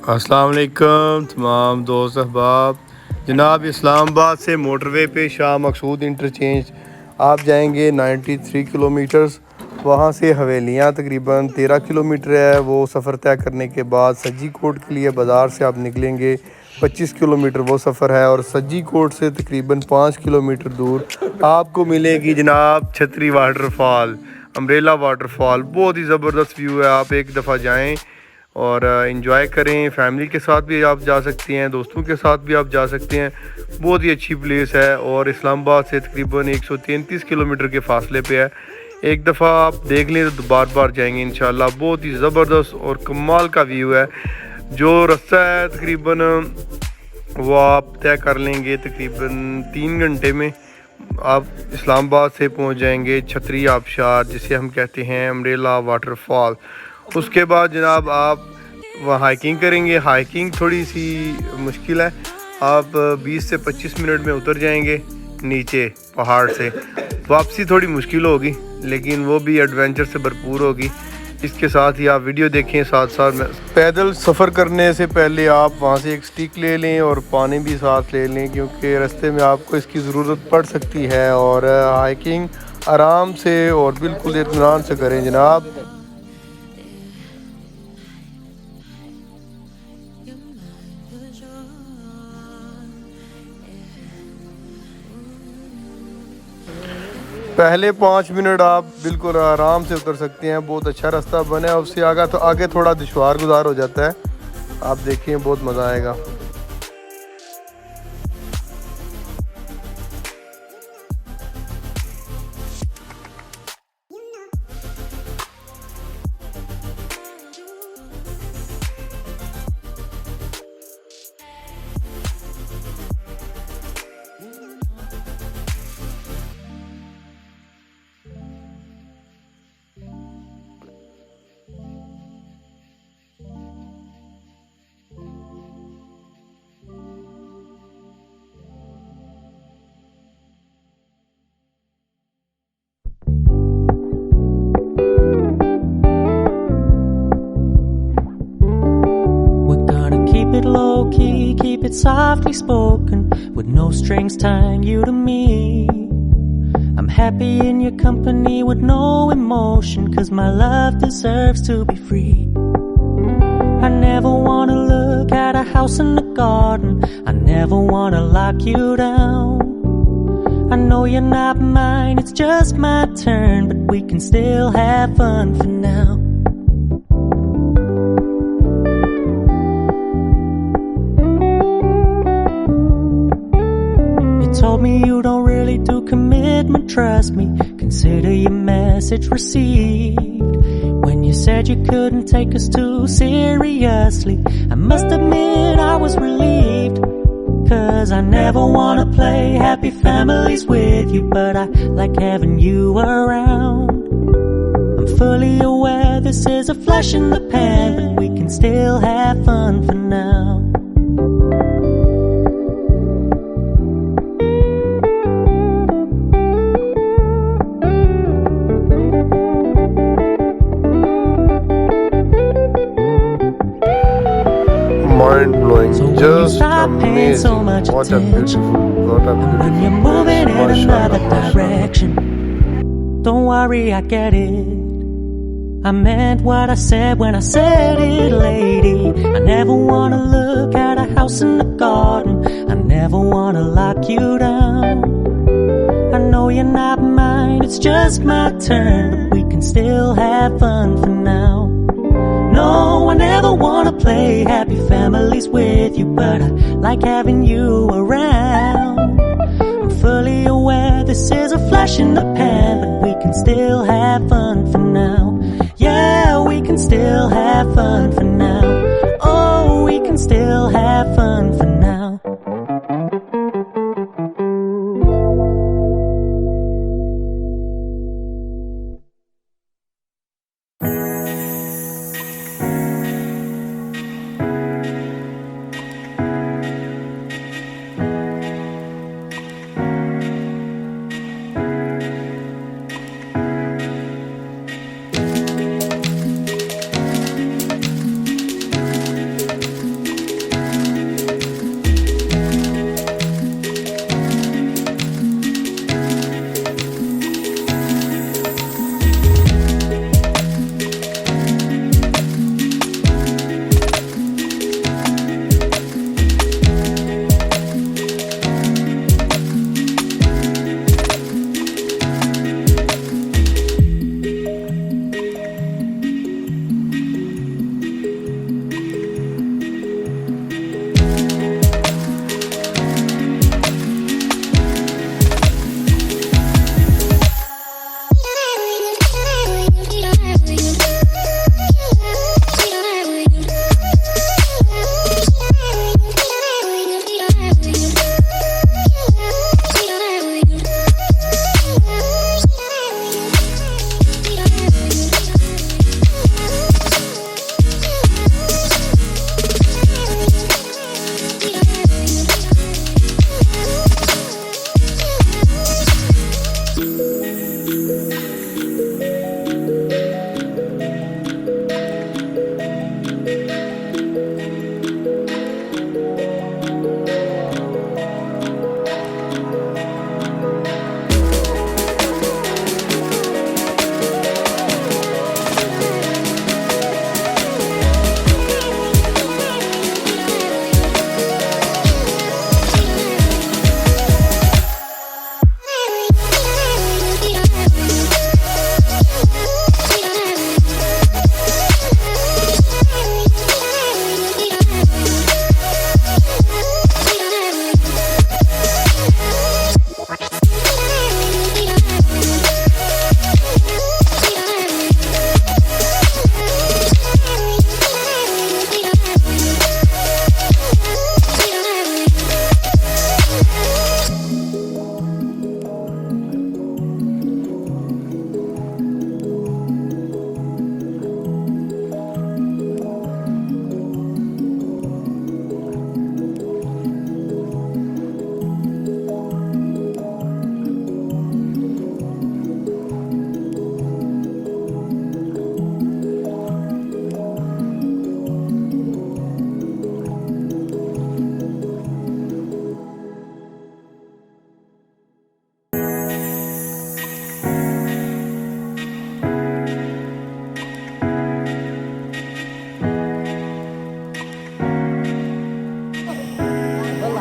अस्सलाम वालेकुम तमाम दोस्त अहबाब। जनाब इस्लामाबाद से मोटरवे पे शाह मकसूद इंटरचेंज आप जाएंगे 93 किलोमीटर्स। वहाँ से हवेलियाँ तकरीबन 13 किलोमीटर है। वो सफ़र तय करने के बाद सज्जी कोट के लिए बाज़ार से आप निकलेंगे, 25 किलोमीटर वो सफ़र है। और सज्जी कोट से तकरीबन 5 किलोमीटर दूर आपको मिलेगी जनाब छतरी वाटरफॉल, अम्ब्रेला वाटरफॉल। बहुत ही ज़बरदस्त व्यू है। आप एक दफ़ा जाएँ और इन्जॉय करें। फैमिली के साथ भी आप जा सकते हैं, दोस्तों के साथ भी आप जा सकते हैं। बहुत ही अच्छी प्लेस है और इस्लामाबाद से तकरीबन 133 किलोमीटर के फासले पे है। एक दफ़ा आप देख लें तो बार बार जाएंगे इंशाल्लाह। बहुत ही ज़बरदस्त और कमाल का व्यू है। जो रास्ता है तकरीबन वो आप तय कर लेंगे तकरीबन 3 घंटे में। आप इस्लामाबाद से पहुंच जाएंगे छतरी आबशार, जिसे हम कहते हैं अम्ब्रेला वाटरफॉल। उसके बाद जनाब आप वहाँ हाइकिंग करेंगे। हाइकिंग थोड़ी सी मुश्किल है। आप 20 से 25 मिनट में उतर जाएंगे नीचे पहाड़ से। वापसी थोड़ी मुश्किल होगी, लेकिन वो भी एडवेंचर से भरपूर होगी। इसके साथ ही आप वीडियो देखें साथ साथ में। पैदल सफ़र करने से पहले आप वहाँ से एक स्टिक ले लें और पानी भी साथ ले लें, क्योंकि रास्ते में आपको इसकी ज़रूरत पड़ सकती है। और हाइकिंग आराम से और बिल्कुल इत्मीनान से करें जनाब। पहले 5 मिनट आप बिल्कुल आराम से उतर सकते हैं। बहुत अच्छा रास्ता बना है। उससे आगे थोड़ा दुश्वार गुजार हो जाता है। आप देखिए बहुत मज़ा आएगा। Low key, keep it softly spoken, with no strings tying you to me. I'm happy in your company with no emotion, 'cause my love deserves to be free. I never wanna look at a house in the garden, I never wanna lock you down. I know you're not mine, it's just my turn, but we can still have fun for now. Told me you don't really do commitment, trust me, consider your message received. When you said you couldn't take us too seriously, I must admit I was relieved. 'Cause I never wanna play happy families with you, but I like having you around. I'm fully aware this is a flash in the pan, but we can still have fun for now. Mind blowing, just amazing. What a beautiful, when you're moving in another direction. Don't worry, I get it. I meant what I said when I said it, lady. I never wanna look at a house in the garden, I never wanna lock you down. I know you're not mine, it's just my turn, but we can still have fun for now. No, I never wanna play happy families with you, but I like having you around. I'm fully aware this is a flash in the pan, but we can still have fun for now. Yeah, we can still have fun for now. Oh, we can still have fun for now.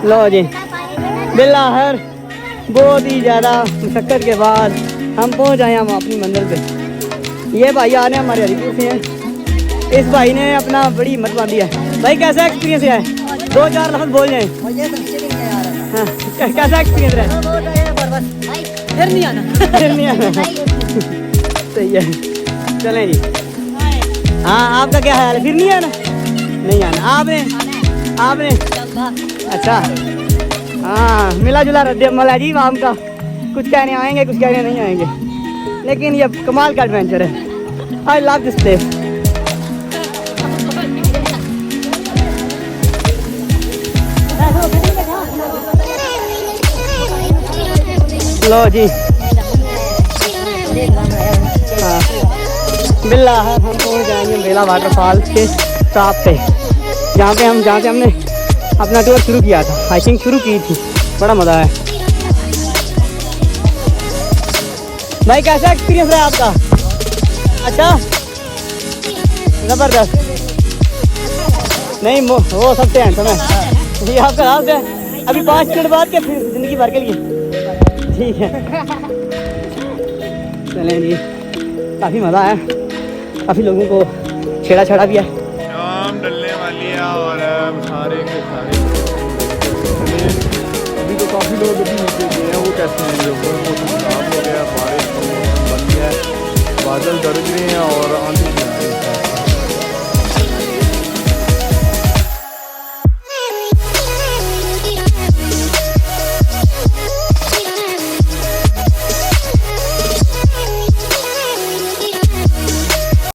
लो जी बिल्लाहर बहुत ही ज़्यादा मशक्क़त के बाद हम पहुंच आए हम अपनी मंजिल पे। ये भाई आ रहे हैं हमारे हरीपुर से हैं। इस भाई ने अपना बड़ी हिम्मत बांधी है। भाई कैसा एक्सपीरियंस है? 2-4 लफ्ज़ बोल जाएं। हाँ, कैसा एक्सपीरियंस रहा? फिर नहीं आना सही है, चलें जी। हाँ आपका क्या ख्याल है? फिर नहीं आना? नहीं आना। आपने अच्छा हाँ मिला जुला रद्द-ए-अमल है जी वाम का। कुछ कहने आएंगे कुछ कहने नहीं आएंगे, लेकिन ये कमाल का एडवेंचर है। I love this place. लो जी हाँ बिल्ला हम पहुँच जाएंगे बेला वाटरफॉल के टॉप पे, जहाँ से हमने अपना टूर शुरू किया था, हाइकिंग शुरू की थी। बड़ा मज़ा है। भाई कैसा एक्सपीरियंस रहा आपका? अच्छा ज़बरदस्त। नहीं वो सबसे हैंडसम है ये आपका राज है। अभी 5 मिनट बाद के फिर ज़िंदगी भर के लिए ठीक है। चलें जी काफ़ी मज़ा आया, काफ़ी लोगों को छेड़ा भी है। शाम डलने वाली है और सारे के सारे अभी तो काफ़ी लोग अभी नीचे गए हैं। वो कैसे हैं लोगों को मौसम खराब हो गया, बारिश का मौसम बन गया है, बादल गरज रहे हैं और आंधी